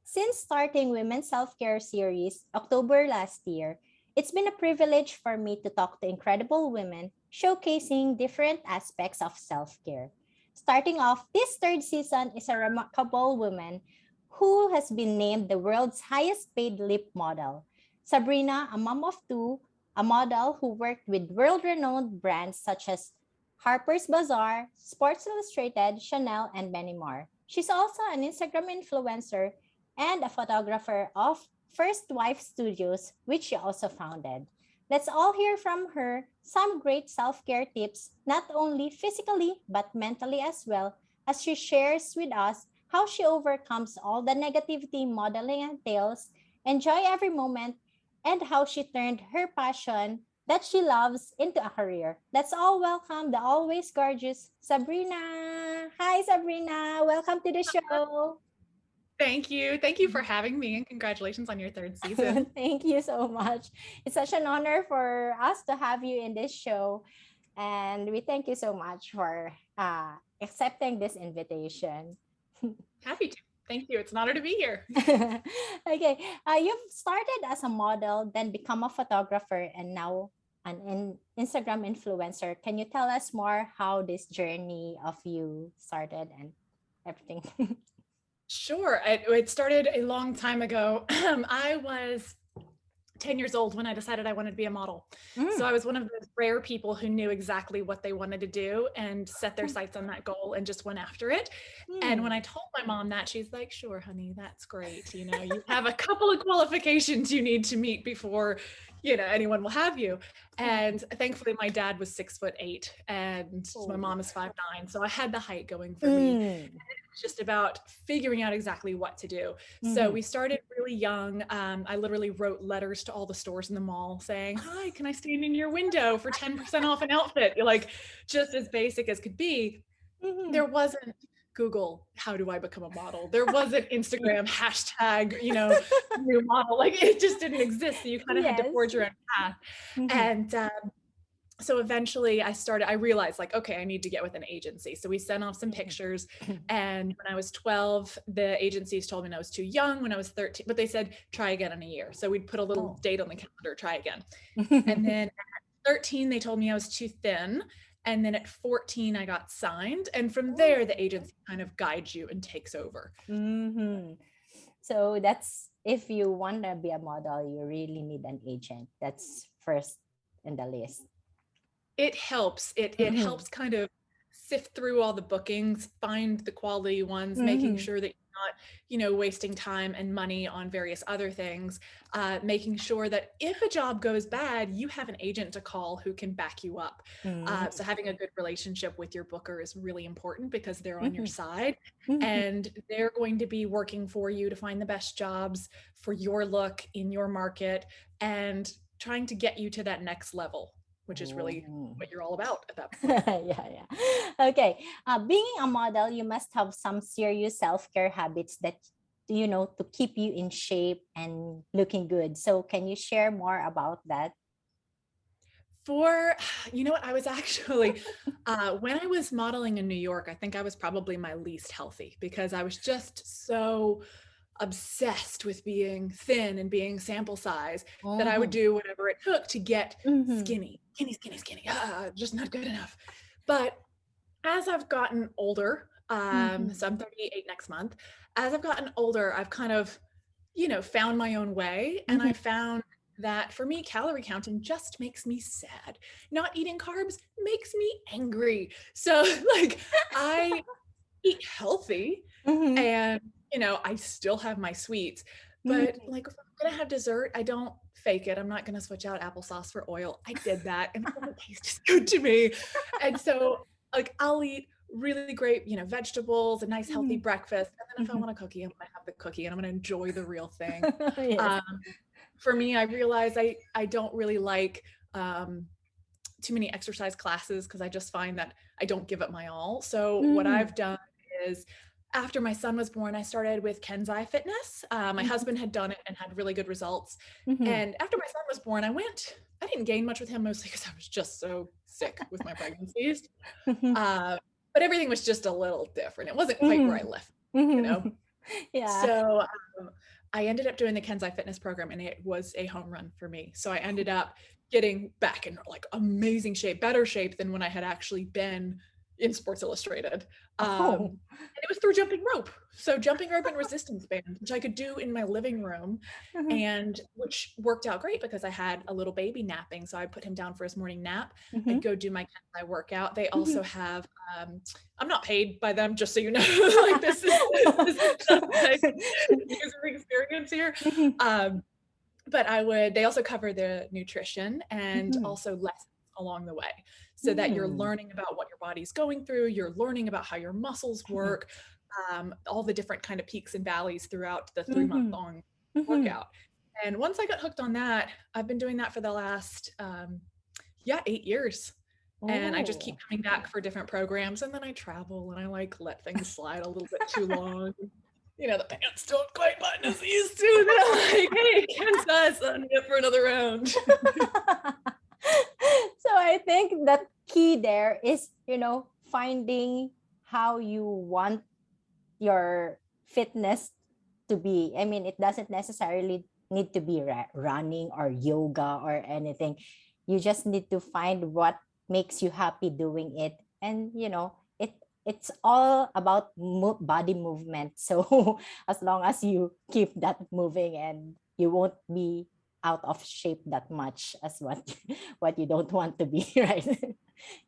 Since starting Women's Self-Care series October last year, it's been a privilege for me to talk to incredible women showcasing different aspects of self-care. Starting off, this third season is a remarkable woman who has been named the world's highest paid lip model. Sabrina, a mom of two, a model who worked with world-renowned brands such as Harper's Bazaar, Sports Illustrated, Chanel, and many more. She's also an Instagram influencer and a photographer of First Wife Studios, which she also founded. Let's all hear from her some great self-care tips, not only physically, but mentally as well, as she shares with us how she overcomes all the negativity modeling entails, enjoy every moment, and how she turned her passion that she loves into a career. Let's all welcome the always gorgeous Sabrina. Hi, Sabrina. Welcome to the show. Thank you. Thank you for having me, and congratulations on your third season. Thank you so much. It's such an honor for us to have you in this show. And we thank you so much for accepting this invitation. Happy to. Thank you. It's an honor to be here. Okay. You've started as a model, then become a photographer, and now an Instagram influencer. Can you tell us more how this journey of you started and everything? Sure. It started a long time ago. I was 10 years old when I decided I wanted to be a model. So I was one of those rare people who knew exactly what they wanted to do and set their sights on that goal and just went after it. And when I told my mom that, she's like, sure, honey, that's great. You know, you have a couple of qualifications you need to meet before, you know, anyone will have you. And thankfully my dad was 6'8" and my mom is 5'9". So I had the height going for me. Just about figuring out exactly what to do. So we started really young. I literally wrote letters to all the stores in the mall saying, hi, can I stand in your window for 10% off an outfit? Like just as basic as could be. There wasn't Google, how do I become a model? There wasn't Instagram hashtag, you know, new model. Like it just didn't exist. So you kind of had to forge your own path. And so eventually I realized like, okay, I need to get with an agency. So we sent off some pictures. And when I was 12, the agencies told me I was too young. When I was 13, but they said, try again in a year. So we'd put a little date on the calendar, try again. And then at 13, they told me I was too thin. And then at 14, I got signed. And from there, the agency kind of guides you and takes over. So that's, if you want to be a model, you really need an agent. That's first in the list. It helps. It helps kind of sift through all the bookings, find the quality ones, making sure that you're not, you know, wasting time and money on various other things, making sure that if a job goes bad, you have an agent to call who can back you up. So having a good relationship with your booker is really important because they're on your side and they're going to be working for you to find the best jobs for your look in your market and trying to get you to that next level, which is really what you're all about at that point. Yeah. Okay. Being a model, you must have some serious self-care habits that, you know, to keep you in shape and looking good. So can you share more about that? You know what, I was actually, when I was modeling in New York, I think I was probably my least healthy because I was just so obsessed with being thin and being sample size that I would do whatever it took to get skinny, just not good enough. But as I've gotten older, so I'm 38 next month, as I've gotten older, I've kind of, you know, found my own way. And I found that for me, calorie counting just makes me sad. Not eating carbs makes me angry. So like I eat healthy and, you know, I still have my sweets, but like if I'm gonna have dessert, I don't fake it. I'm not gonna switch out applesauce for oil. I did that and it doesn't taste as good to me. And so like I'll eat really great, you know, vegetables, a nice healthy breakfast. And then if I want a cookie, I'm gonna have the cookie and I'm gonna enjoy the real thing. Yes. For me, I realize I don't really like too many exercise classes because I just find that I don't give it my all. So what I've done is after my son was born, I started with Kenzai Fitness. My husband had done it and had really good results. And after my son was born, I didn't gain much with him, mostly because I was just so sick with my pregnancies. but everything was just a little different. It wasn't quite where I Mhm. left, you know? Mhm. Yeah. So I ended up doing the Kensai fitness program and it was a home run for me. So I ended up getting back in like amazing shape, better shape than when I had actually been in Sports Illustrated. Oh. And it was through jumping rope. So jumping rope and resistance band, which I could do in my living room, Mhm. and which worked out great because I had a little baby napping. So I'd put him down for his morning nap. I'd Mhm. go do my Kensai workout. They Mhm. also have, I'm not paid by them, just so you know, like this is just like user experience here. Mhm. Um, but they also cover the nutrition and Mhm. also lessons along the way so that you're Mm. learning about what your body's going through, you're learning about how your muscles Mhm. work, all the different kind of peaks and valleys throughout the 3 month Mhm. long Mhm. workout. And once I got hooked on that, I've been doing that for the last, yeah, 8 years. And I just keep Oh. coming back for different programs. And then I travel and I like let things slide a little bit too long. You know, the pants don't quite button as they used to. Then I'm like, hey, Kansas, I'm up for another round. So I think that key there is, finding how you want your fitness to be. I mean, it doesn't necessarily need to be running or yoga or anything. You just need to find what makes you happy doing it. And, it's all about body movement. So as long as you keep that moving and you won't be out of shape that much as what you don't want to be, right? I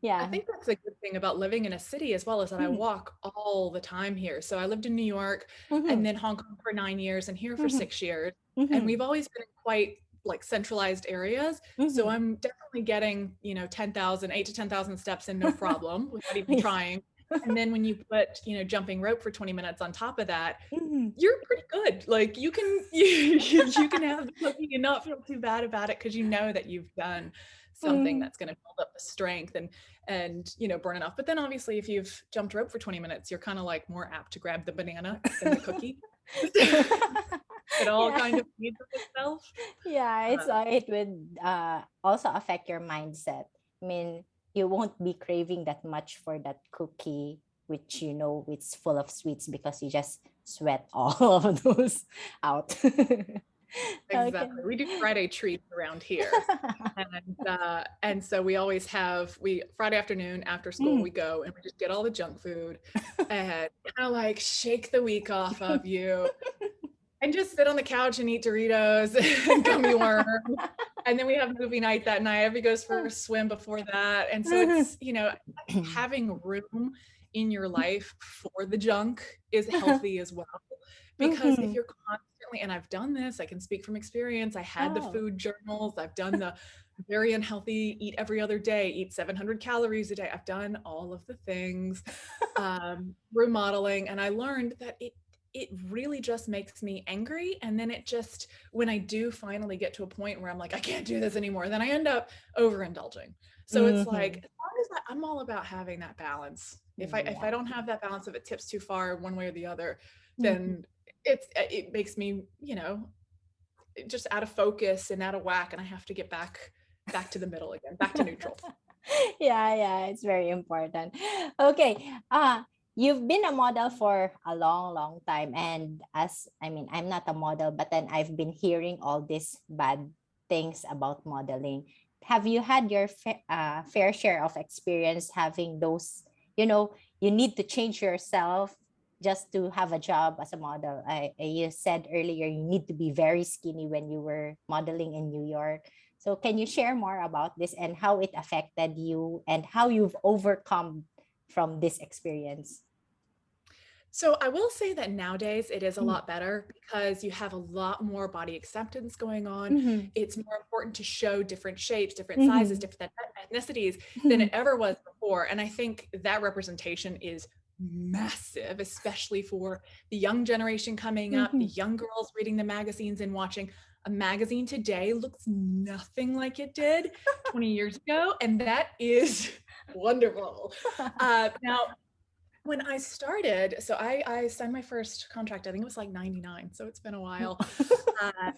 Yeah. think that's a good thing about living in a city as well, is that I Mhm. walk all the time here. So I lived in New York and Mhm. then Hong Kong for 9 years and here for Mhm. 6 years. And Mhm. we've always been in quite like centralized areas. So Mhm. I'm definitely getting, 10,000, 8 to 10,000 steps in no problem without even Yeah. trying. And then when you put, jumping rope for 20 minutes on top of that, Mhm. you're pretty good. Like you can you can have the cookie and not feel too bad about it because you know that you've done something Mhm. that's going to build up the strength and burn enough. But then obviously if you've jumped rope for 20 minutes, you're kind of like more apt to grab the banana than the cookie. It all Yeah. kind of feeds itself. Yeah, Uh, it would also affect your mindset. I mean, you won't be craving that much for that cookie, which it's full of sweets because you just sweat all of those out. Okay. Exactly. We do Friday treats around here. And so we always have we Friday afternoon after school we Mm. go and we just get all the junk food and kind of like shake the week off of you and just sit on the couch and eat Doritos and gummy worms. And then we have movie night that night. Everybody goes for a swim before that. And so it's, having room in your life for the junk is healthy as well. Because if Mhm. you're constantly, and I've done this, I can speak from experience. I had the Oh. food journals, I've done the very unhealthy, eat every other day, eat 700 calories a day. I've done all of the things, remodeling, and I learned that it really just makes me angry. And then it just, when I do finally get to a point where I'm like, I can't do this anymore, then I end up overindulging. So it's like, Mhm. as long as I'm all about having that balance. If I Yeah. don't have that balance, if it tips too far one way or the other, Mhm. then it makes me, just out of focus and out of whack, and I have to get back to the middle again, back to neutral. Yeah, it's very important. Okay. You've been a model for a long, long time. And I'm not a model, but then I've been hearing all these bad things about modeling. Have you had your fair share of experience having those, you need to change yourself just to have a job as a model? You said earlier you need to be very skinny when you were modeling in New York. So can you share more about this and how it affected you and how you've overcome from this experience? So I will say that nowadays it is a Mm. lot better because you have a lot more body acceptance going on. Mm-hmm. It's more important to show different shapes, different sizes, Mm-hmm. different ethnicities than Mm-hmm. it ever was before. And I think that representation is massive, especially for the young generation coming up, the Mm-hmm. young girls reading the magazines and watching. A magazine today looks nothing like it did 20 years ago, and that is wonderful. Now, when I started, so I signed my first contract, I think it was like 99, so it's been a while. Uh,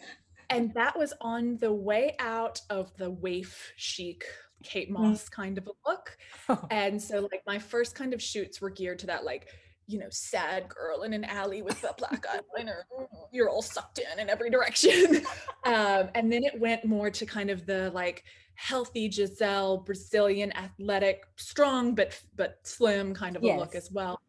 and that was on the way out of the waif chic Kate Moss kind of a look. And so like my first kind of shoots were geared to that, like, you know, sad girl in an alley with the black eyeliner, you're all sucked in every direction. And then it went more to kind of the like healthy Giselle, Brazilian, athletic, strong, but slim kind of a look as well.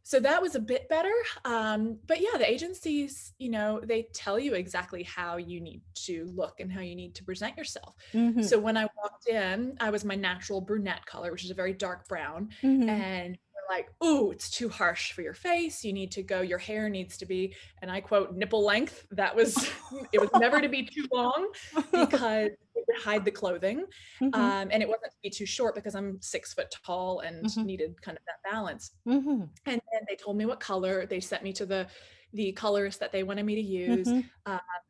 So that was a bit better. But yeah, the agencies, you know, they tell you exactly how you need to look and how you need to present yourself. So when I walked in, I was my natural brunette color, which is a very dark brown. And they're like, ooh, it's too harsh for your face. You need to go, your hair needs to be, and I quote, nipple length. That was, it was never to be too long because it would hide the clothing. And it wasn't to be too short because I'm 6 foot tall and needed kind of that balance. And then they told me what color. They sent me to the colors that they wanted me to use.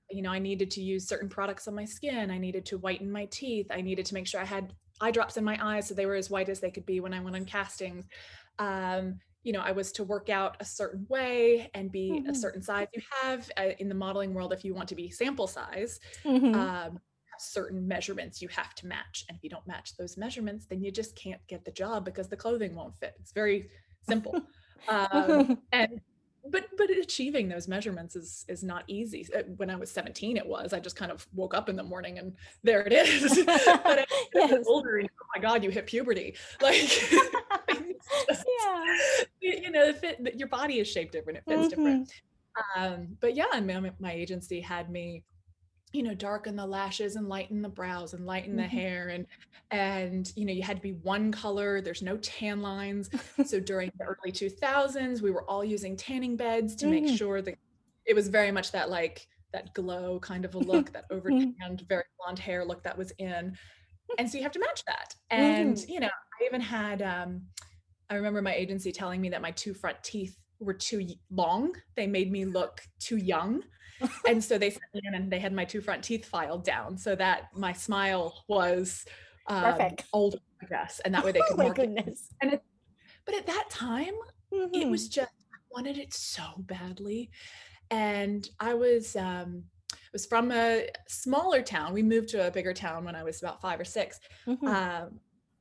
You know, I needed to use certain products on my skin. I needed to whiten my teeth. I needed to make sure I had eye drops in my eyes so they were as white as they could be when I went on castings. You know, I was to work out a certain way and be a certain size. You have in the modeling world, if you want to be sample size, certain measurements you have to match. And if you don't match those measurements, then you just can't get the job because the clothing won't fit. It's very simple. But achieving those measurements is not easy. When I was 17, it was. I just kind of woke up in the morning and there it is. But as you get older, and, oh my God, you hit puberty. Like, just, you know, your body is shaped different. It fits different. But yeah, my agency had me, you know, darken the lashes and lighten the brows and lighten the hair. And, you know, you had to be one color. There's no tan lines. So during the early 2000s, we were all using tanning beds to make sure that it was very much that like that glow kind of a look, that over tanned, very blonde hair look that was in. And so you have to match that. And, you know, I even had, I remember my agency telling me that my 2 front teeth were too long. They made me look too young. And so they sent me in and they had my 2 front teeth filed down so that my smile was perfect, older, I guess, and that way they could market it. And but at that time, it was just, I wanted it so badly. And I was from a smaller town. We moved to a bigger town when I was about 5 or 6.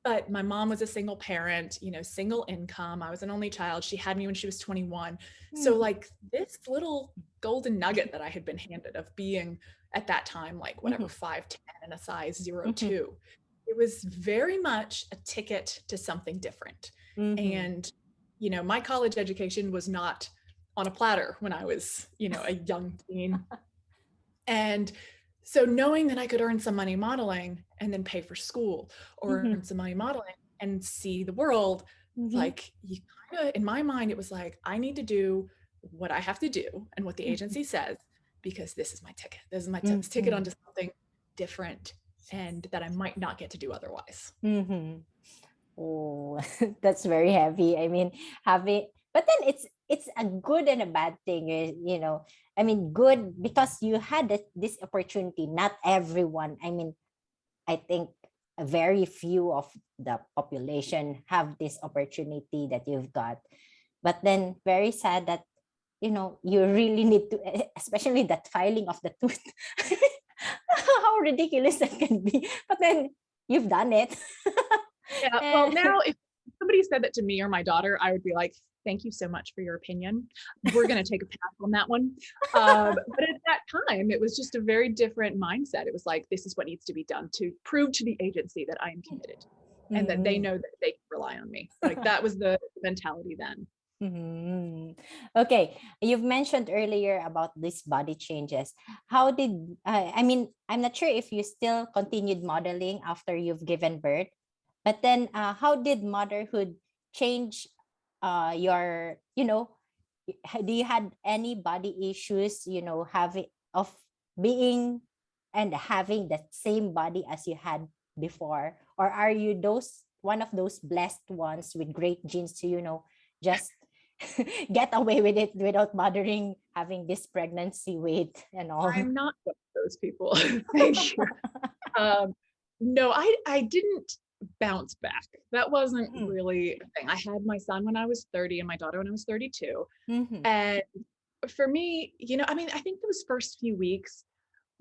But my mom was a single parent, you know, single income. I was an only child. She had me when she was 21. So like this little golden nugget that I had been handed of being at that time, like whatever, 5'10" and a size 0'2", it was very much a ticket to something different. And, you know, my college education was not on a platter when I was, you know, a young teen. And so knowing that I could earn some money modeling and then pay for school or earn some money modeling and see the world, like you kind of, in my mind, it was like, I need to do what I have to do and what the agency says, because this is my ticket. This is my ticket onto something different and that I might not get to do otherwise. Oh, that's very heavy. I mean, but then it's a good and a bad thing, you know. I mean, good because you had this opportunity. Not everyone. I mean, I think a very few of the population have this opportunity that you've got. But then very sad that, you know, you really need to, especially that filing of the tooth. How ridiculous that can be. But then you've done it. Yeah, well, now if somebody said that to me or my daughter, I would be like, thank you so much for your opinion. We're going to take a pass on that one. But at that time, it was just a very different mindset. It was like, this is what needs to be done to prove to the agency that I am committed and that they know that they can rely on me. Like that was the mentality then. Okay, you've mentioned earlier about these body changes. How did, I mean, I'm not sure if you still continued modeling after you've given birth, but then how did motherhood change your, you know, do you had any body issues, you know, having of being and having the same body as you had before? Or are you one of those blessed ones with great genes to, you know, just get away with it without bothering having this pregnancy weight and all? I'm not one of those people. Thank you. No, I didn't bounce back. That wasn't really a thing. I had my son when I was 30 and my daughter when I was 32. And for me, you know, I mean, I think those first few weeks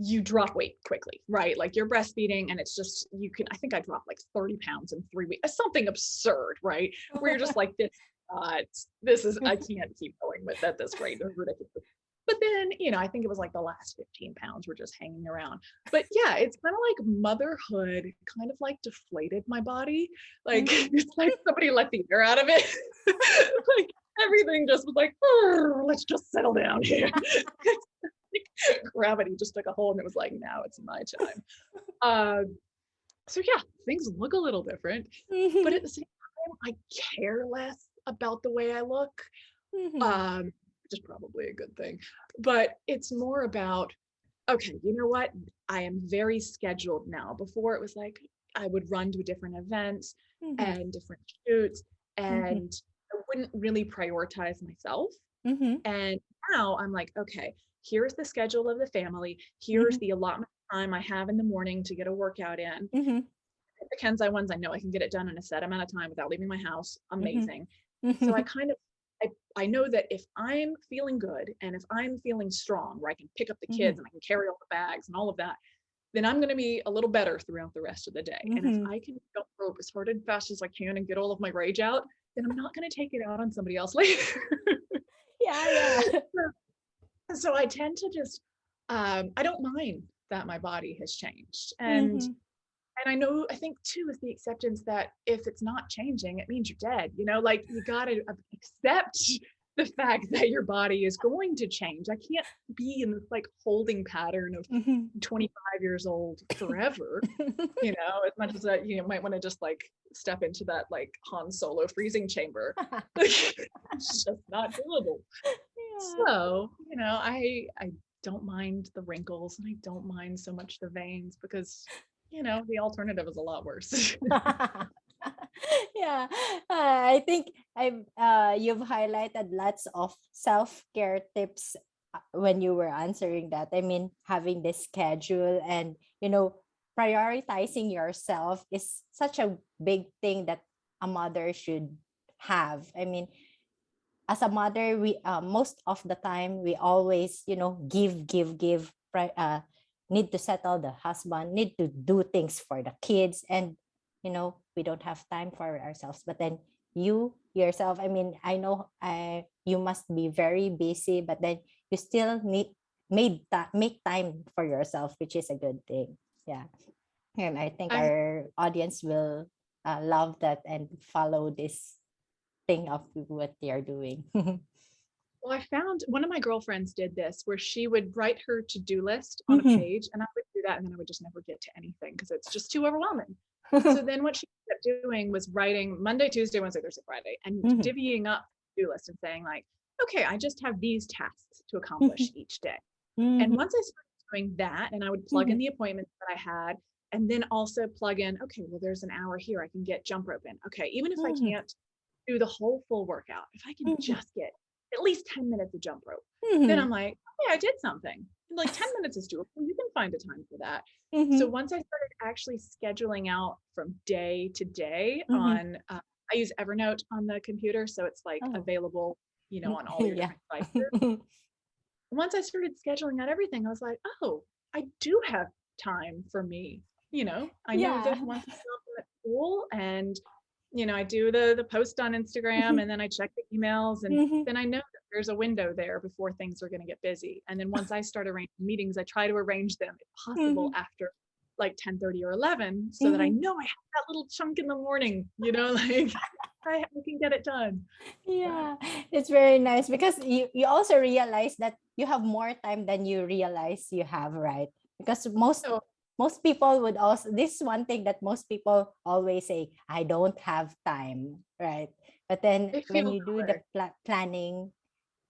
you drop weight quickly, right? Like you're breastfeeding and it's just, I think I dropped like 30 pounds in 3 weeks, something absurd, right? Where you're just like, I can't keep going with at this rate. It's ridiculous. But then, I think it was like the last 15 pounds were just hanging around. But yeah, it's kind of like motherhood kind of like deflated my body. Like it's like somebody let the air out of it. Like everything just was like, let's just settle down here. Gravity just took a hold and it was like, now it's my time. So yeah, things look a little different, but at the same time, I care less about the way I look. Which is probably a good thing. But it's more about, okay, you know what? I am very scheduled now. Before it was like I would run to different events and different shoots, and I wouldn't really prioritize myself. And now I'm like, okay, here's the schedule of the family. Here's the allotment time I have in the morning to get a workout in. The Kenzai ones, I know I can get it done in a set amount of time without leaving my house. Amazing. So I know that if I'm feeling good and if I'm feeling strong, where I can pick up the kids and I can carry all the bags and all of that, then I'm going to be a little better throughout the rest of the day. And if I can jump rope as hard and fast as I can and get all of my rage out, then I'm not going to take it out on somebody else later. Yeah. So I tend to just, I don't mind that my body has changed. And I think too is the acceptance that if it's not changing, it means you're dead. Like you got to accept the fact that your body is going to change. I can't be in this like holding pattern of 25 years old forever, as much as that, might want to just like step into that like Han Solo freezing chamber. It's just not doable. Yeah. So, I don't mind the wrinkles and I don't mind so much the veins because the alternative is a lot worse. Yeah, I think you've highlighted lots of self-care tips when you were answering that. I mean, having this schedule and prioritizing yourself is such a big thing that a mother should have. I mean, as a mother, we most of the time we always give, need to settle the husband, need to do things for the kids, and we don't have time for ourselves. But then you yourself, I mean, I know you must be very busy, but then you still make time for yourself, which is a good thing. Yeah. And I think our audience will love that and follow this thing of what they are doing. Well, I found one of my girlfriends did this where she would write her to-do list on a page, and I would do that and then I would just never get to anything because it's just too overwhelming. So then what she kept doing was writing Monday, Tuesday, Wednesday, Thursday, Friday, and divvying up the to-do list and saying like, okay, I just have these tasks to accomplish each day. And once I started doing that, and I would plug in the appointments that I had, and then also plug in, okay, well, there's an hour here, I can get jump rope in. Okay, even if I can't do the whole full workout, if I can just get at least 10 minutes of jump rope, then I'm like, okay, I did something. And like 10 minutes is doable. You can find a time for that. So once I started actually scheduling out from day to day on, I use Evernote on the computer. So it's like available, on all your different devices. Once I started scheduling out everything, I was like, oh, I do have time for me. I know that once I go at school and I do the post on Instagram and then I check the emails and then I know that there's a window there before things are going to get busy. And then once I start arranging meetings, I try to arrange them if possible after like 10:30 or 11 so that I know I have that little chunk in the morning, like I can get it done. Yeah, it's very nice because you also realize that you have more time than you realize you have, right? Because most people would also, this is one thing that most people always say, I don't have time, right? But then when you do the planning,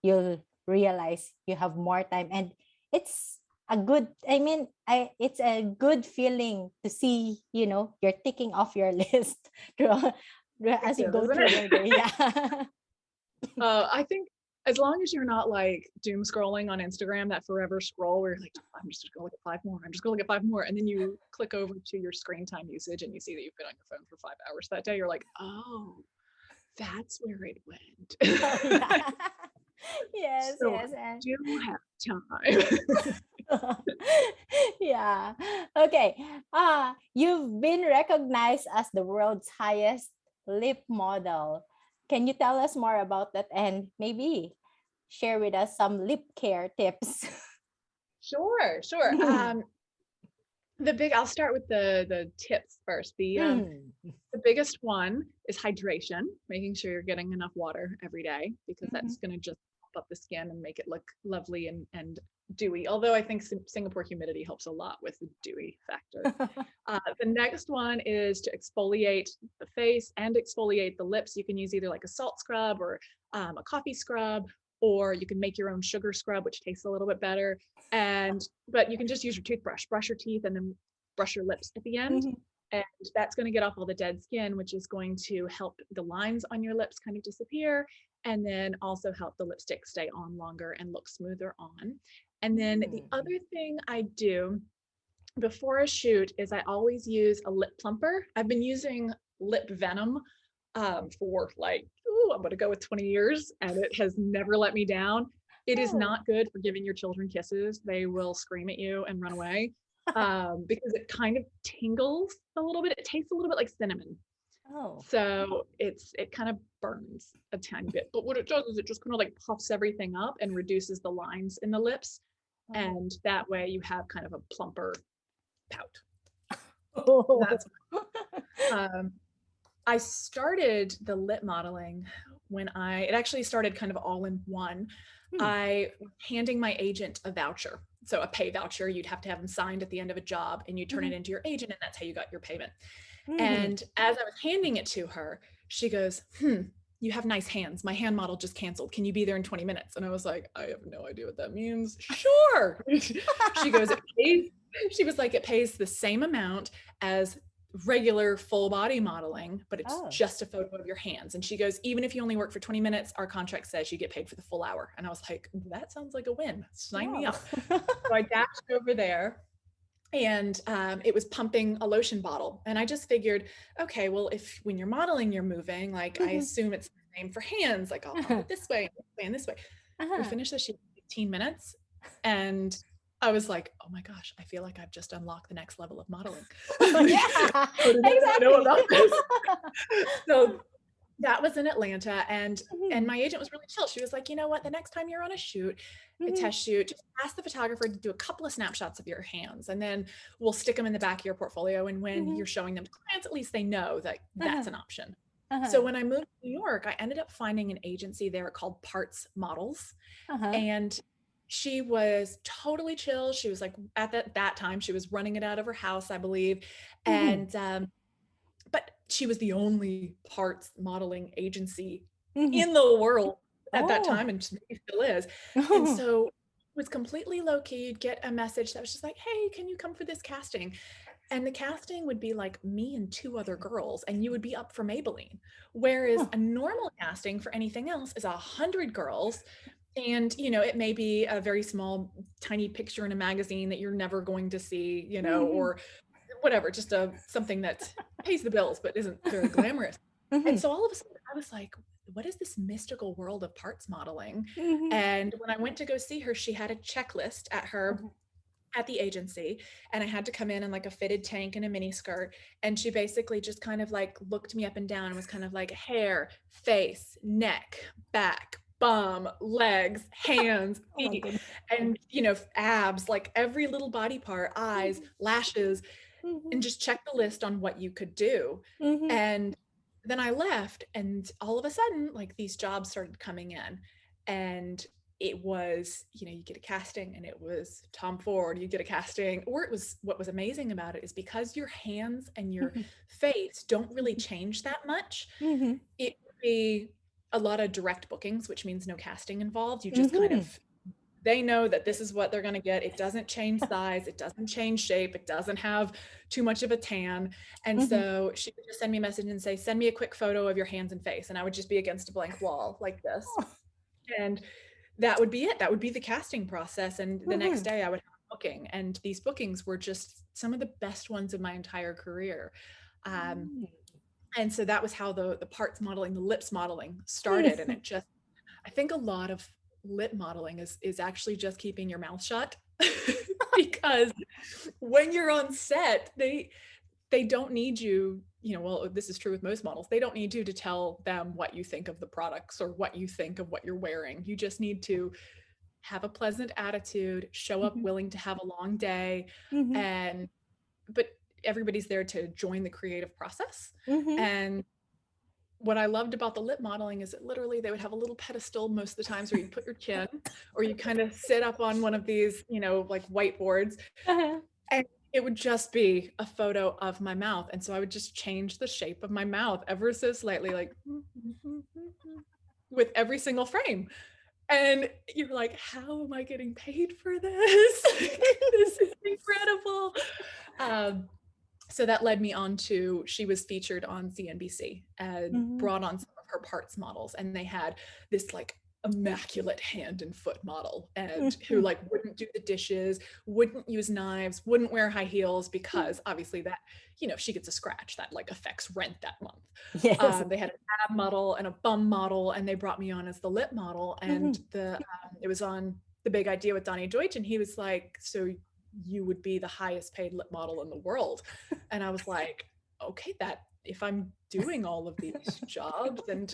you'll realize you have more time. And it's a good, it's a good feeling to see, you're ticking off your list as you go through your day. Yeah. I think as long as you're not like doom scrolling on Instagram, that forever scroll where you're like, I'm just gonna look at 5 more. I'm just gonna look at 5 more. And then you click over to your screen time usage and you see that you've been on your phone for 5 hours that day. You're like, oh, that's where it went. Yes, so yes. I do have time. Yeah. Okay. You've been recognized as the world's highest lip model. Can you tell us more about that and maybe share with us some lip care tips? Sure, sure. I'll start with the tips first. Mm. The biggest one is hydration, making sure you're getting enough water every day, because Mhm. that's going to just pump up the skin and make it look lovely and dewy. Although I think Singapore humidity helps a lot with the dewy factor. The next one is to exfoliate the face and exfoliate the lips. You can use either like a salt scrub or a coffee scrub, or you can make your own sugar scrub, which tastes a little bit better. But you can just use your toothbrush, brush your teeth, and then brush your lips at the end. Mhm. And that's going to get off all the dead skin, which is going to help the lines on your lips kind of disappear, and then also help the lipstick stay on longer and look smoother on. And then the Mm. other thing I do before a shoot is I always use a lip plumper. I've been using lip venom for like, I'm going to go with 20 years, and it has never let me down. It is Oh. not good for giving your children kisses. They will scream at you and run away because it kind of tingles a little bit. It tastes a little bit like cinnamon. Oh. So it kind of burns a tiny bit. But what it does is it just kind of like puffs everything up and reduces the lines in the lips. Oh. And that way you have kind of a plumper pout. Oh. That's um, I started the lip modeling when it actually started kind of all in one. Hmm. I was handing my agent a voucher. So a pay voucher, you'd have to have them signed at the end of a job, and you turn it Mhm. into your agent, and that's how you got your payment. Mhm. And as I was handing it to her, she goes, you have nice hands. My hand model just canceled. Can you be there in 20 minutes? And I was like, I have no idea what that means. Sure. She goes, she was like, it pays the same amount as regular full body modeling, but it's Oh. just a photo of your hands. And she goes, even if you only work for 20 minutes, our contract says you get paid for the full hour. And I was like, that sounds like a win. Sign me Wow. up. So I dashed over there, and it was pumping a lotion bottle. And I just figured, okay, well, if when you're modeling, you're moving, like I Mhm. assume it's the same for hands, like I'll pump it this way and this way and this way. We Uh-huh. finished the shoot in 15 minutes, and I was like, oh my gosh, I feel like I've just unlocked the next level of modeling. Yeah, How did I know exactly. about this? So that was in Atlanta, and Mhm. my agent was really chill. She was like, you know what, the next time you're on a shoot, a Mhm. test shoot, just ask the photographer to do a couple of snapshots of your hands, and then we'll stick them in the back of your portfolio, and when Mhm. you're showing them to clients, at least they know that Uh-huh. that's an option. So Uh-huh. when I moved to New York, I ended up finding an agency there called Parts Models, Uh-huh. and she was totally chill. She was like, at that time she was running it out of her house, I believe. Mhm. And but she was the only parts modeling agency Mhm. in the world at that Oh. time, and she still is. And so it was completely low key. You'd get a message that was just like, hey, can you come for this casting? And the casting would be like me and two other girls, and you would be up for Maybelline. Whereas a normal casting for anything else is 100 girls. And, it may be a very small, tiny picture in a magazine that you're never going to see, Mhm. or whatever, just something that pays the bills but isn't very glamorous. And Mhm. so all of a sudden I was like, what is this mystical world of parts modeling? Mhm. And when I went to go see her, she had a checklist at the agency, and I had to come in like a fitted tank and a mini skirt. And she basically just kind of like looked me up and down and was kind of like hair, face, neck, back, bum, legs, hands, Oh my feet, goodness. and abs, like every little body part, eyes, Mhm. lashes, and Mhm. just check the list on what you could do. Mhm. And then I left, and all of a sudden, like these jobs started coming in. And it was, you get a casting and it was Tom Ford, you get a casting, or it was, what was amazing about it is because your hands and your Mhm. face don't really change that much, Mhm. it would be a lot of direct bookings, which means no casting involved. You just kind of, Mhm. they know that this is what they're going to get. It doesn't change size, it doesn't change shape, it doesn't have too much of a tan. And Mhm. so she would just send me a message and say, send me a quick photo of your hands and face. And I would just be against a blank wall like this. And that would be it. That would be the casting process. And the next Mhm. day I would have a booking. And these bookings were just some of the best ones of my entire career. Um, and so that was how the parts modeling, the lips modeling started. And Mhm. it just, I think a lot of lip modeling is actually just keeping your mouth shut because when you're on set, they don't need you, well, this is true with most models. They don't need you to tell them what you think of the products or what you think of what you're wearing. You just need to have a pleasant attitude, show up willing to have a long day, but everybody's there to join the creative process. And what I loved about the lip modeling is that literally they would have a little pedestal most of the times where you put your chin or you kind of sit up on one of these, like whiteboards. And it would just be a photo of my mouth. And so I would just change the shape of my mouth ever so slightly, like with every single frame. And you're like, how am I getting paid for this? This is incredible. So that led me on to, she was featured on CNBC and brought on some of her parts models. And they had this like immaculate hand and foot model, and who like wouldn't do the dishes, wouldn't use knives, wouldn't wear high heels, because obviously that, if she gets a scratch, that like affects rent that month. Yes. They had an ab model and a bum model, and they brought me on as the lip model. And it was on The Big Idea with Donnie Deutsch, and he was like, so you would be the highest paid lip model in the world. And I was like, okay, that if I'm doing all of these jobs and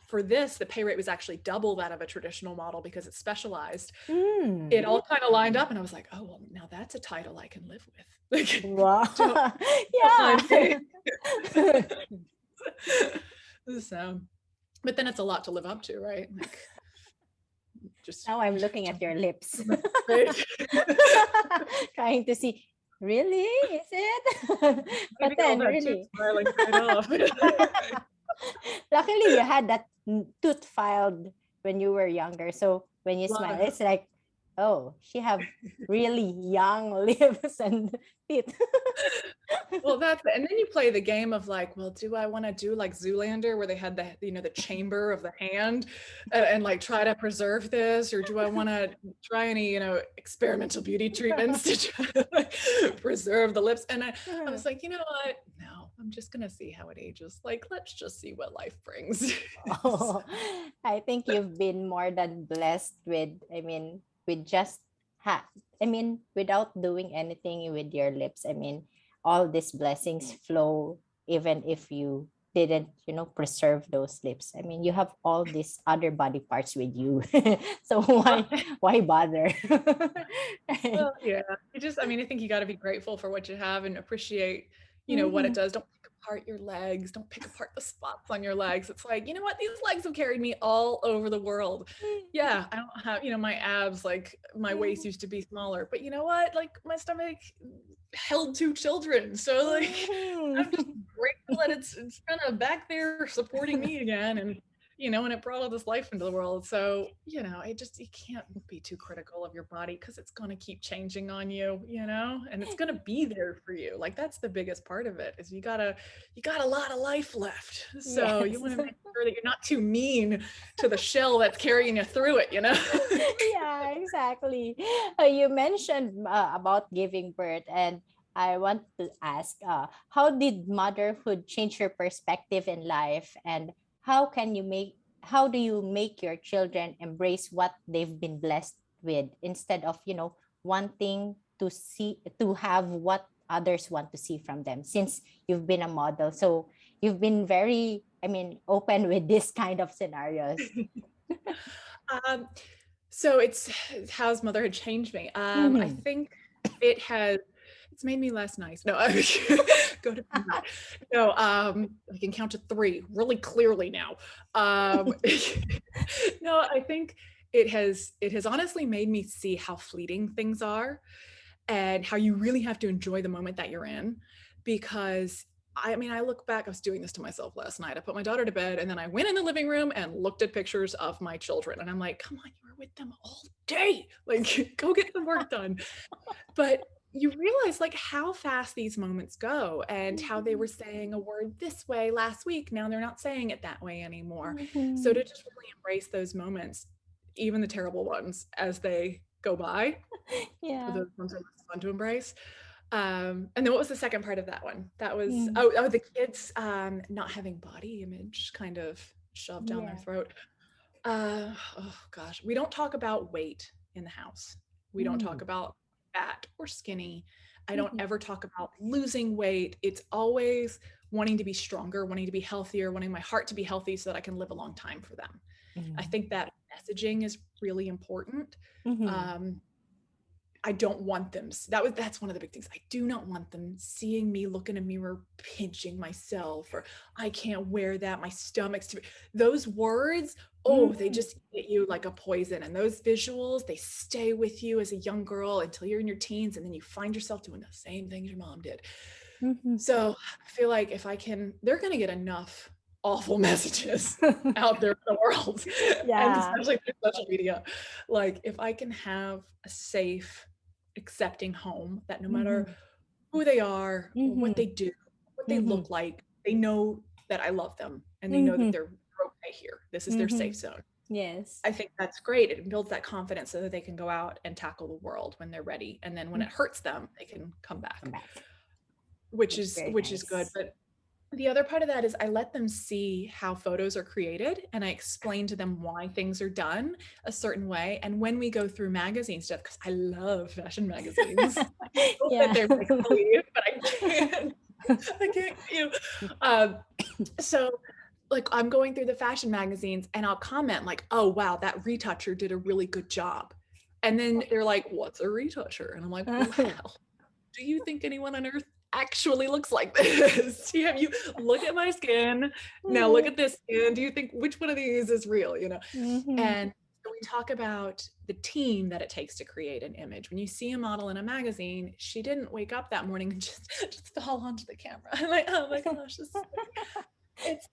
for this, the pay rate was actually double that of a traditional model because it's specialized. It all kind of lined up, and I was like, oh, well, now that's a title I can live with. Wow. So, but then it's a lot to live up to, right? Like, just now I'm looking at your lips. Trying to see, really? Is it? But then really. Smiling right off. Luckily you had that tooth filed when you were younger. So when you smile, it's like, oh, she have really young lips and teeth. Well, and then you play the game of like, well, do I want to do like Zoolander where they had the, the chamber of the hand and like try to preserve this, or do I want to try any, experimental beauty treatments to try to like preserve the lips? And I was like, you know what? No, I'm just going to see how it ages. Like, let's just see what life brings. Oh, I think you've been more than blessed with, with just without doing anything with your lips. All these blessings flow even if you didn't, preserve those lips. You have all these other body parts with you. So why bother? Well, yeah. I think you got to be grateful for what you have and appreciate, what it does. Don't pick apart your legs. Don't pick apart the spots on your legs. It's like, you know what? These legs have carried me all over the world. Yeah, I don't have, my abs, like my waist used to be smaller, but you know what? Like my stomach held 2 children. So like, I'm just grateful that it's kind of back there supporting me again. And, and it brought all this life into the world. So, you can't be too critical of your body because it's going to keep changing on you, and it's going to be there for you. Like that's the biggest part of it, is you got a lot of life left. So you want to make sure that you're not too mean to the shell that's carrying you through it, Yeah, exactly. You mentioned about giving birth, and I want to ask, how did motherhood change your perspective in life, and how do you make your children embrace what they've been blessed with, instead of, wanting to have what others want to see from them, since you've been a model? So you've been very, open with this kind of scenarios. So it's how's motherhood changed me. I think it's made me less nice. No, go to that. No, I can count to 3 really clearly now. No, I think it has honestly made me see how fleeting things are and how you really have to enjoy the moment that you're in. Because I look back, I was doing this to myself last night. I put my daughter to bed and then I went in the living room and looked at pictures of my children. And I'm like, come on, you were with them all day. Like, go get the work done. But you realize like how fast these moments go, and how they were saying a word this way last week. Now they're not saying it that way anymore. So to just really embrace those moments, even the terrible ones, as they go by. Yeah. Those ones are fun to embrace. And then what was the second part of that one? That was the kids not having body image kind of shoved down their throat. Oh gosh, we don't talk about weight in the house. We don't talk about fat or skinny. I don't ever talk about losing weight. It's always wanting to be stronger, wanting to be healthier, wanting my heart to be healthy so that I can live a long time for them. I think that messaging is really important. I don't want them. That's one of the big things. I do not want them seeing me look in a mirror, pinching myself, or I can't wear that. My stomach's too. Those words, they just hit you like a poison. And those visuals, they stay with you as a young girl until you're in your teens, and then you find yourself doing the same things your mom did. So I feel like they're going to get enough awful messages out there in the world, and especially through social media. Like, if I can have a safe, accepting home that no matter who they are, or what they do, what they look like, they know that I love them, and they know that they're okay here. This is their safe zone. Yes. I think that's great. It builds that confidence so that they can go out and tackle the world when they're ready. And then when it hurts them, they can come back. Which is good. But the other part of that is I let them see how photos are created, and I explain to them why things are done a certain way. And when we go through magazine stuff, because I love fashion magazines, I hope that they're make believe, but I can't. So like, I'm going through the fashion magazines and I'll comment like, oh wow, that retoucher did a really good job. And then they're like, what's a retoucher? And I'm like, well, do you think anyone on earth actually looks like this? Have you look at my skin, now look at this skin, do you think which one of these is real? And so we talk about the team that it takes to create an image. When you see a model in a magazine, she didn't wake up that morning and just fall onto the camera. I'm like, oh my gosh, it's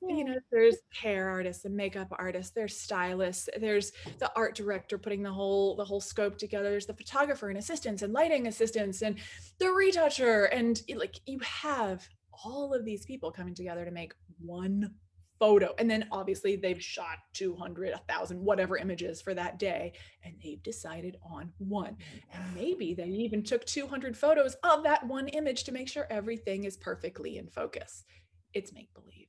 there's hair artists and makeup artists, there's stylists, there's the art director putting the whole scope together, there's the photographer and assistants and lighting assistants and the retoucher, and like, you have all of these people coming together to make one photo. And then obviously they've shot 200, 1,000, whatever images for that day, and they've decided on one. And maybe they even took 200 photos of that one image to make sure everything is perfectly in focus. It's make-believe.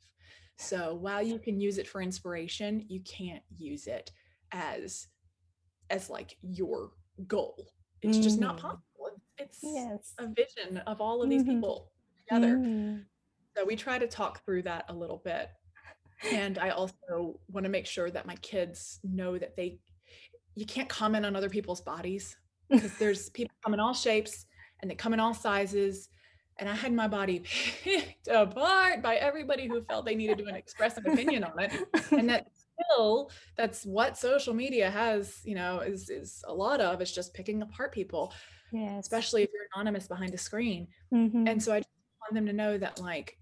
So while you can use it for inspiration, you can't use it as like your goal. It's just not possible. It's a vision of all of these people together. So we try to talk through that a little bit. And I also want to make sure that my kids know that you can't comment on other people's bodies, because there's people come in all shapes and they come in all sizes. And I had my body picked apart by everybody who felt they needed to express an opinion on it. And that's what social media has, is a lot of. It's just picking apart people, especially if you're anonymous behind a screen. And so I just want them to know that, like,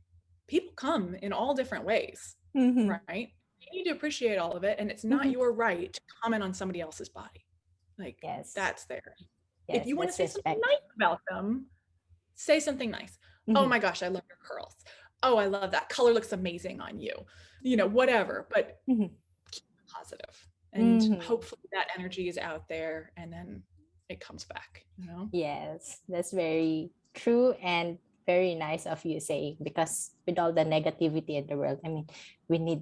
people come in all different ways, right? You need to appreciate all of it. And it's not your right to comment on somebody else's body. Like, that's there. If you want to say something nice about them, say something nice. Oh my gosh, I love your curls. Oh, I love that color, looks amazing on you. Whatever, but keep it positive. And hopefully that energy is out there, and then it comes back, Yes, that's very true and very nice of you saying, because with all the negativity in the world, I mean, we need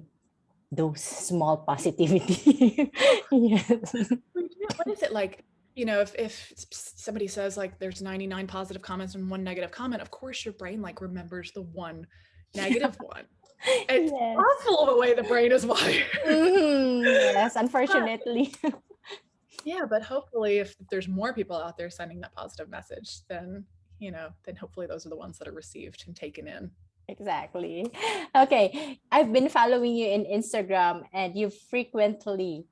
those small positivity. Yes. What is it like? If somebody says like there's 99 positive comments and one negative comment, of course your brain like remembers the one negative one. It's awful the way the brain is wired. Yes, unfortunately. But hopefully if there's more people out there sending that positive message, then hopefully those are the ones that are received and taken in. Exactly. Okay, I've been following you in Instagram, and you've frequently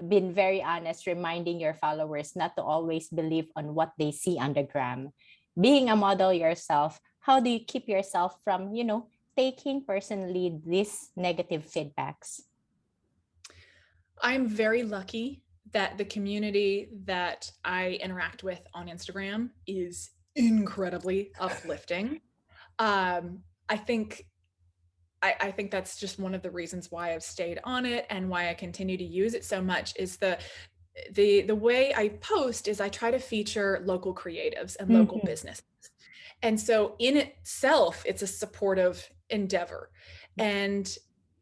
been very honest, reminding your followers not to always believe on what they see on the gram. Being a model yourself, how do you keep yourself from, taking personally these negative feedbacks? I'm very lucky that the community that I interact with on Instagram is incredibly uplifting. I think that's just one of the reasons why I've stayed on it and why I continue to use it so much, is the way I post is I try to feature local creatives and local businesses. And so in itself, it's a supportive endeavor. And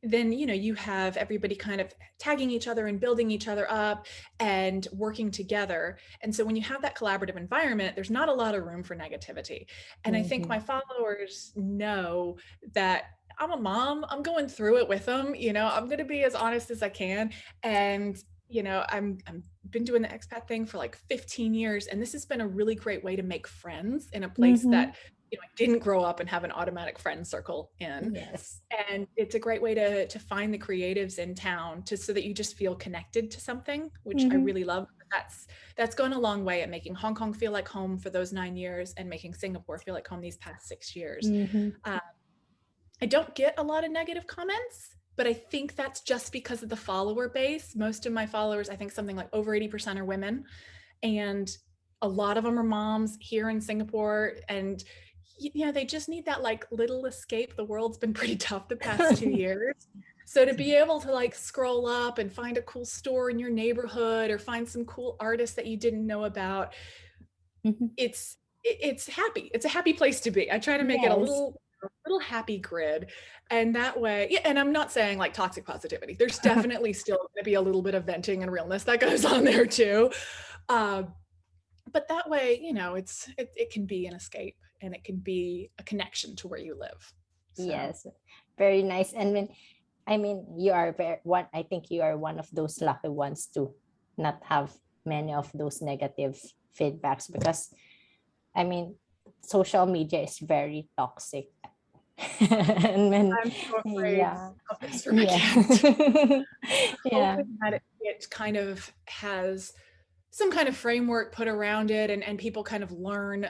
then, you have everybody kind of tagging each other and building each other up and working together. And so when you have that collaborative environment, there's not a lot of room for negativity. And I think Mm-hmm. my followers know that I'm a mom, I'm going through it with them, I'm going to be as honest as I can. And I'm been doing the expat thing for like 15 years, and this has been a really great way to make friends in a place Mm-hmm. that I didn't grow up and have an automatic friend circle in. Yes. And it's a great way to find the creatives in town, so that you just feel connected to something, which I Mm-hmm. really love. That's gone a long way at making Hong Kong feel like home for those 9 years and making Singapore feel like home these past 6 years. Mm-hmm. Uh, I don't get a lot of negative comments, but I think that's just because of the follower base. Most of my followers, I think something like over 80% are women, and a lot of them are moms here in Singapore. And they just need that like little escape. The world's been pretty tough the past 2 years. So to be able to like scroll up and find a cool store in your neighborhood or find some cool artists that you didn't know about, Mm-hmm. it's happy. It's a happy place to be. I try to make it a Yes. little happy grid. And that way, yeah, and I'm not saying like toxic positivity. There's definitely still going to be a little bit of venting and realness that goes on there too. But that way, it can be an escape, and it can be a connection to where you live. So Yes. Very nice. And you are I think you are one of those lucky ones to not have many of those negative feedbacks, because I mean, social media is very toxic. And then, I'm so afraid yeah, of this for my yeah, kids. yeah, Hoping that it kind of has some kind of framework put around it, and people kind of learn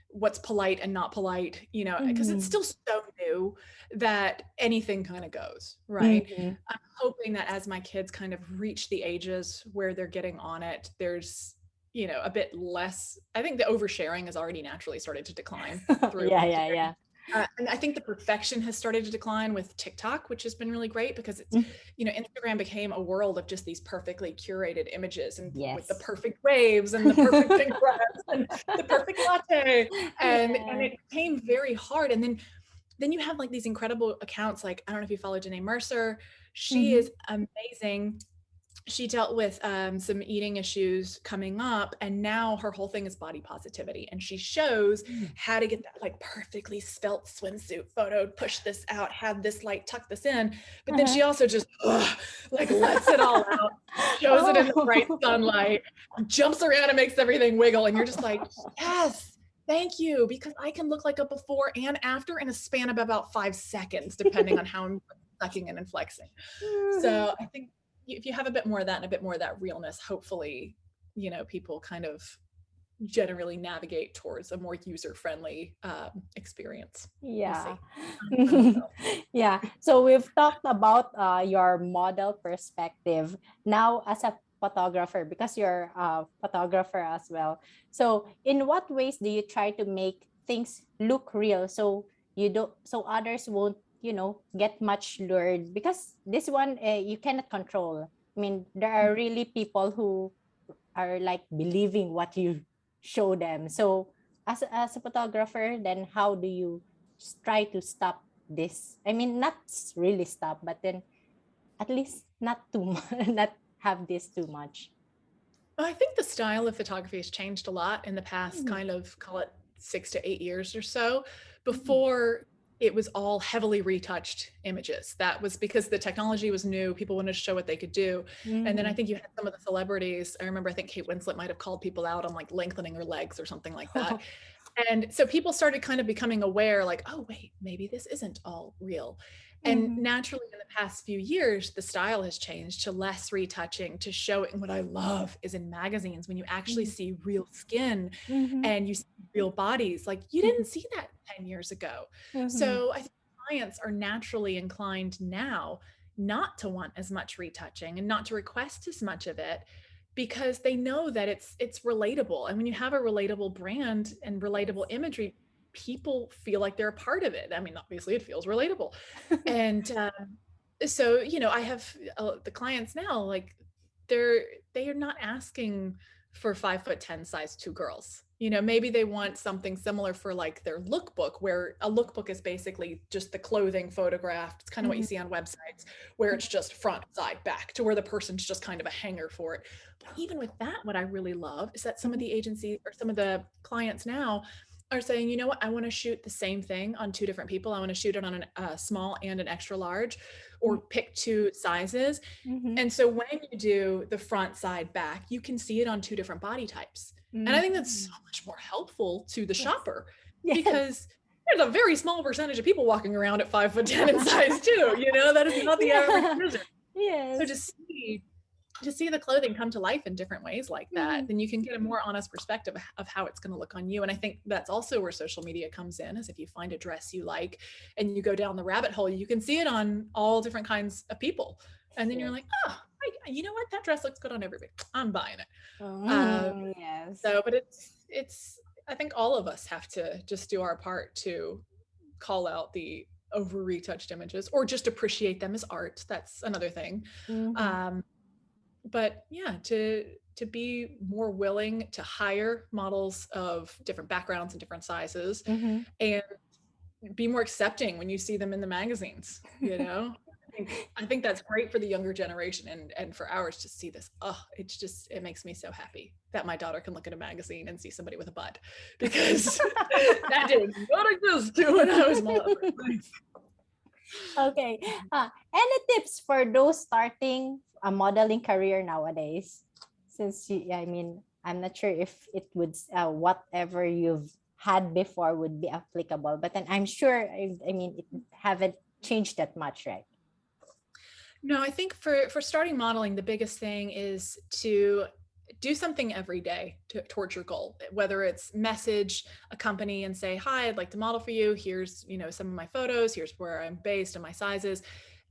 what's polite and not polite, because it's Mhm. still so new that anything kind of goes, right? Mhm. I'm hoping that as my kids kind of reach the ages where they're getting on it, there's, a bit less. I think the oversharing has already naturally started to decline through Yeah, yeah, Instagram. yeah. And I think the perfection has started to decline with TikTok, which has been really great because it's, Mm. Instagram became a world of just these perfectly curated images, and with the Yes. perfect waves and the perfect pink dress and the perfect latte. And Yeah. it became very hard. And then you have like these incredible accounts. Like, I don't know if you follow Janae Mercer. She Mhm. is amazing. She dealt with some eating issues coming up, and now her whole thing is body positivity, and she shows Mm. how to get that like perfectly svelte swimsuit photo, push this out, have this light, tuck this in, but then Uh-huh. she also just like lets it all out, shows it in the bright Oh. sunlight, jumps around and makes everything wiggle, and you're just like, yes, thank you, because I can look like a before and after in a span of about 5 seconds, depending on how I'm sucking in and flexing. So I think if you have a bit more of that and a bit more of that realness, hopefully, people kind of generally navigate towards a more user-friendly experience. We'll Yeah. see. For myself. Yeah. So we've talked about your model perspective. Now, as a photographer, because you're a photographer as well. So, in what ways do you try to make things look real, so so others won't, get much lured? Because this one, you cannot control. I mean, there are really people who are like believing what you show them. So as a photographer, then how do you try to stop this? I mean, not really stop, but then at least not too much, not have this too much. I think the style of photography has changed a lot in the past, Mhm. kind of call it 6 to 8 years or so. Mhm. Before, it was all heavily retouched images. That was because the technology was new. People wanted to show what they could do. And then I Mhm. think you had some of the celebrities. I remember, I think Kate Winslet might have called people out on like lengthening her legs or something like that. And so people started kind of becoming aware, like, oh, wait, maybe this isn't all real. And Mhm. naturally, in the past few years, the style has changed to less retouching, to showing what I love is in magazines when you actually Mhm. see real skin Mhm. and you see real bodies. Like, you didn't see that 10 years ago. Mhm. So I think clients are naturally inclined now not to want as much retouching and not to request as much of it, because they know that it's relatable. And when you have a relatable brand and relatable Yes. imagery, people feel like they're a part of it. I mean, obviously it feels relatable. And so I have the clients now, like, they are not asking for 5'10" size 2 girls. You know, maybe they want something similar for like their lookbook, where a lookbook is basically just the clothing photographed. It's kind of what you see on websites, where it's just front, side, back, to where the person's just kind of a hanger for it. But even with that, what I really love is that some of the agencies or some of the clients now are saying, you know what, I want to shoot the same thing on 2 different people. I want to shoot it on a small and an extra large, or pick 2 sizes. And so when you do the front, side, back, you can see it on 2 different body types. And I think that's so much more helpful to the shopper, because there's a very small percentage of people walking around at 5'10" in size 2, you know, that is not the average user. So to see the clothing come to life in different ways like that, then you can get a more honest perspective of how it's going to look on you. And I think that's also where social media comes in, is if you find a dress you like and you go down the rabbit hole, you can see it on all different kinds of people. And then you're like, oh, you know what? That dress looks good on everybody. I'm buying it. So, but it's, I think all of us have to just do our part to call out the over retouched images, or just appreciate them as art. That's another thing. But yeah, to be more willing to hire models of different backgrounds and different sizes, and be more accepting when you see them in the magazines, you know. I think that's great for the younger generation, and for ours to see this. Oh, it makes me so happy that my daughter can look at a magazine and see somebody with a butt, because that did not exist when I was small. Okay. Any tips for those starting a modeling career nowadays? Since I mean, I'm not sure if it would whatever you've had before would be applicable, but then I'm sure I mean it haven't changed that much, right? No, I think for starting modeling, the biggest thing is to do something every day towards your goal, whether it's message a company and say, hi, I'd like to model for you. Here's, you know, some of my photos. Here's where I'm based and my sizes.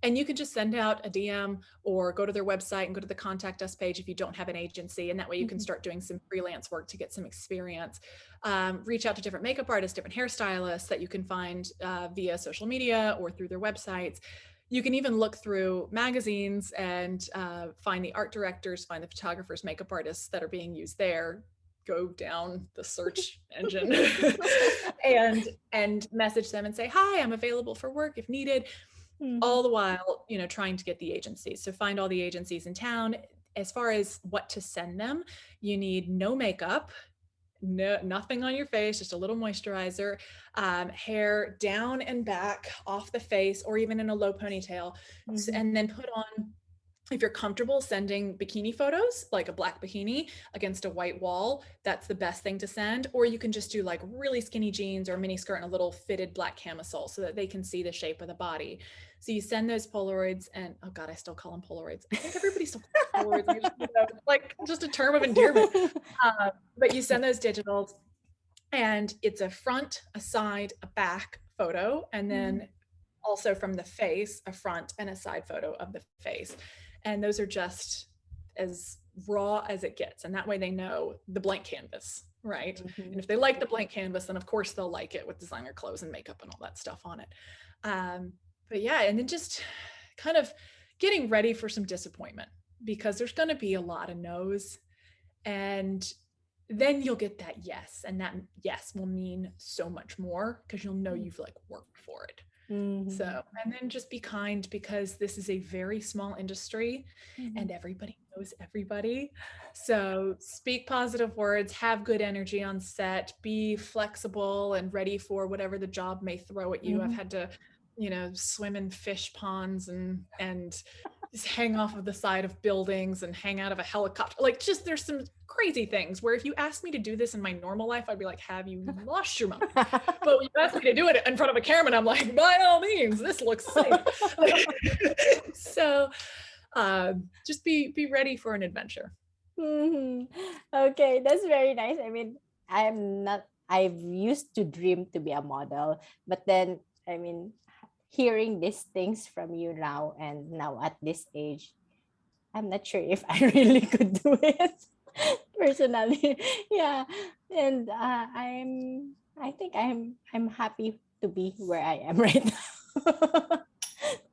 And you can just send out a DM or go to their website and go to the contact us page if you don't have an agency. And that way you can start doing some freelance work to get some experience. Reach out to different makeup artists, different hairstylists that you can find via social media or through their websites. You can even look through magazines and find the art directors, find the photographers, makeup artists that are being used there. Go down the search engine and message them and say, hi, I'm available for work if needed. All the while, you know, trying to get the agencies. So find all the agencies in town. As far as what to send them, you need no makeup, nothing on your face, just a little moisturizer, hair down and back off the face, or even in a low ponytail. And then put on, if you're comfortable sending bikini photos, like a black bikini against a white wall, that's the best thing to send. Or you can just do like really skinny jeans or a mini skirt and a little fitted black camisole so that they can see the shape of the body. So you send those Polaroids, and oh God, I still call them Polaroids. I think everybody still calls them Polaroids. Like just a term of endearment. But you send those digitals, and it's a front, a side, a back photo, and then also from the face, a front and a side photo of the face. And those are just as raw as it gets. And that way they know the blank canvas, right? And if they like the blank canvas, then of course they'll like it with designer clothes and makeup and all that stuff on it. But yeah, and then just kind of getting ready for some disappointment, because there's going to be a lot of no's, and then you'll get that yes. And that yes will mean so much more, because you'll know you've like worked for it. So, and then just be kind, because this is a very small industry and everybody knows everybody. So speak positive words, have good energy on set, be flexible and ready for whatever the job may throw at you. I've had to, you know, swim in fish ponds and just hang off of the side of buildings and hang out of a helicopter. Like, just there's some crazy things where if you asked me to do this in my normal life, I'd be like, have you lost your mind? But when you ask me to do it in front of a camera, and I'm like, by all means, this looks safe. So just be ready for an adventure. Okay, that's very nice. I mean, I've used to dream to be a model, but then, I mean, hearing these things from you now, and now at this age, I'm not sure if I really could do it personally. Yeah. And I think I'm happy to be where I am right now.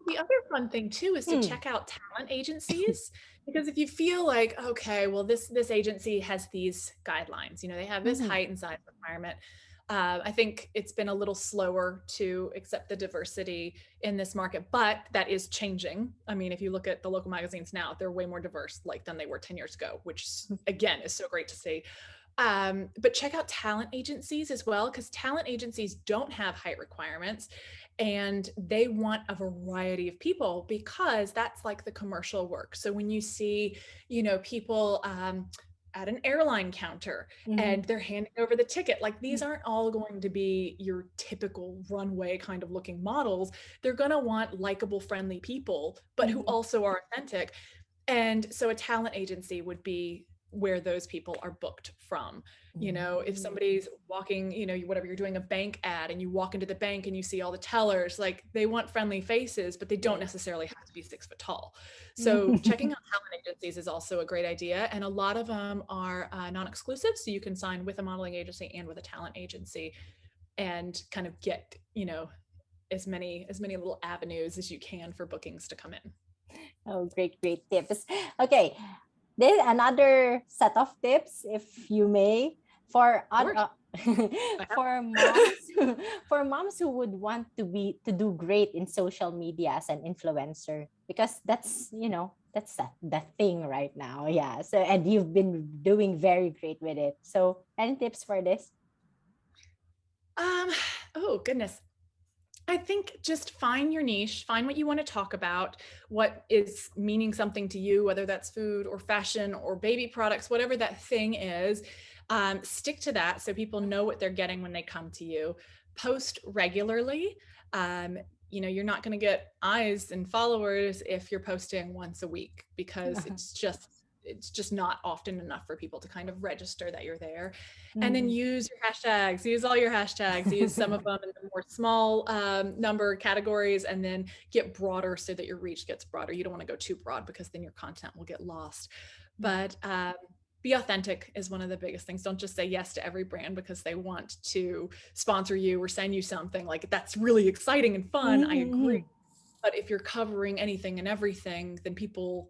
The other fun thing too is to check out talent agencies, because if you feel like, okay, well, this agency has these guidelines, you know, they have this height and size requirement. I think it's been a little slower to accept the diversity in this market, but that is changing. I mean, if you look at the local magazines now, they're way more diverse like than they were 10 years ago, which again is so great to see. But check out talent agencies as well, because talent agencies don't have height requirements and they want a variety of people, because that's like the commercial work. So when you see, you know, people at an airline counter and they're handing over the ticket, like these aren't all going to be your typical runway kind of looking models. They're going to want likable, friendly people, but who also are authentic. And so a talent agency would be where those people are booked from. You know, if somebody's walking, you know, whatever, you're doing a bank ad and you walk into the bank and you see all the tellers, like they want friendly faces, but they don't necessarily have to be 6 foot tall. So checking out talent agencies is also a great idea. And a lot of them are non-exclusive. So you can sign with a modeling agency and with a talent agency and kind of get, you know, as many little avenues as you can for bookings to come in. Oh, great tips. Okay, this another set of tips, if you may, for for moms for moms who would want to do great in social media as an influencer, because that's, you know, that's the thing right now. Yeah. So, and you've been doing very great with it. So, any tips for this? Oh goodness. I think just find your niche, find what you want to talk about, what is meaning something to you, whether that's food or fashion or baby products, whatever that thing is. Stick to that so people know what they're getting when they come to you. Post regularly. You know, you're not going to get eyes and followers if you're posting once a week, because it's just not often enough for people to kind of register that you're there. And then use your hashtags, use all your hashtags, use some of them in the more small number categories, and then get broader so that your reach gets broader. You don't want to go too broad because then your content will get lost. But be authentic is one of the biggest things. Don't just say yes to every brand because they want to sponsor you or send you something. Like, that's really exciting and fun. I agree. But if you're covering anything and everything, then people,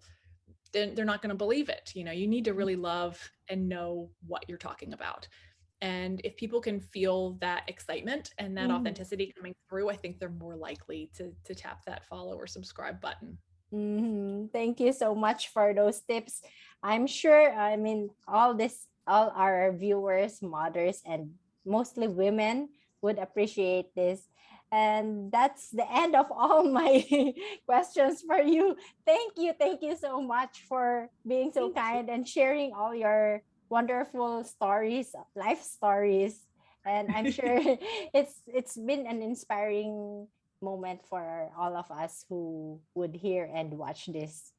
then they're not going to believe it. You know, you need to really love and know what you're talking about. And if people can feel that excitement and that authenticity coming through, I think they're more likely to tap that follow or subscribe button. Thank you so much for those tips. I'm sure, I mean, all our viewers, mothers, and mostly women would appreciate this. And that's the end of all my questions for you. Thank you so much for being so kind and sharing all your wonderful stories, life stories. And I'm sure it's been an inspiring moment for all of us who would hear and watch this.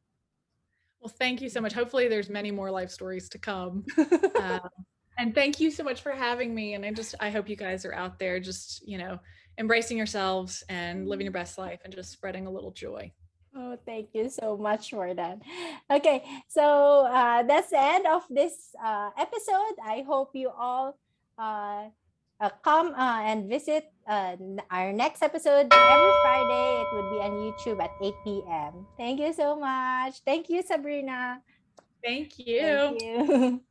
Well, thank you so much. Hopefully there's many more life stories to come. And thank you so much for having me. And I hope you guys are out there just, you know, embracing yourselves and living your best life and just spreading a little joy. Oh, thank you so much for that. Okay, so that's the end of this episode. I hope you all come and visit our next episode every Friday. It would be on YouTube at 8 p.m. Thank you so much. Thank you, Sabrina. Thank you. Thank you.